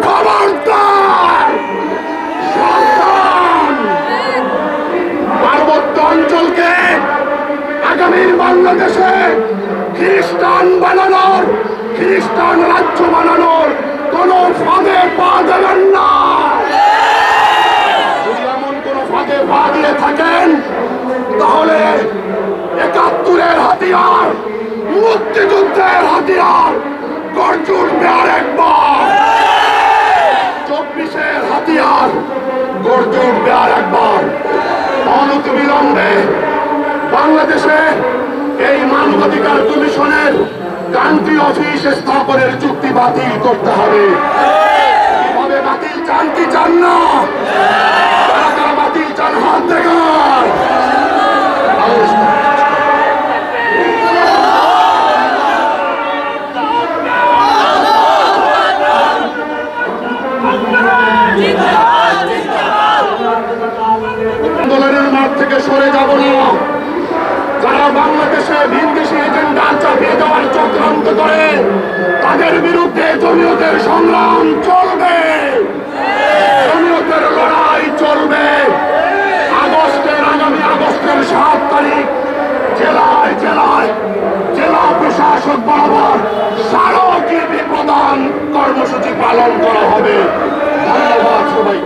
খবরদার, সাবধান! পার্বত্য অঞ্চলকে আগামীর বাংলাদেশে খ্রিস্টান বানানোর, খ্রিস্টান রাজ্য বানানোর কোন ফাঁদে পা দেবেন না। যদি এমন কোন ফাঁদে পা দিয়ে থাকেন তাহলে ৭১-এর হাতিয়ার, মুক্তিযুদ্ধের হাতিয়ার গর্জে উঠবে আরেকবার। ২৪-এর হাতিয়ার গর্জে উঠবে আরেকবার। অনতিবিলম্বে বাংলাদেশে এই মানবাধিকার কমিশনের কান্ট্রি অফিস স্থাপনের চুক্তি বাতিল করতে হবে। কিভাবে বাতিল চান কি চান না? কারা বাতিল চান হাত দেখান। আন্দোলনের মাঠ থেকে সরে যাব না। যারা বাংলাদেশে ভিনদেশি এজেন্ডা চাপিয়ে দেওয়ার চক্রান্ত করে তাদের বিরুদ্ধে জমিয়তের সংগ্রাম চলবে, জমিয়তের লড়াই চলবে। আগামী আগস্টের ৭ তারিখ জেলায় জেলায় জেলা প্রশাসক বরাবর স্মারকলিপি প্রদান কর্মসূচি পালন করা হবে। ধন্যবাদ সবাই।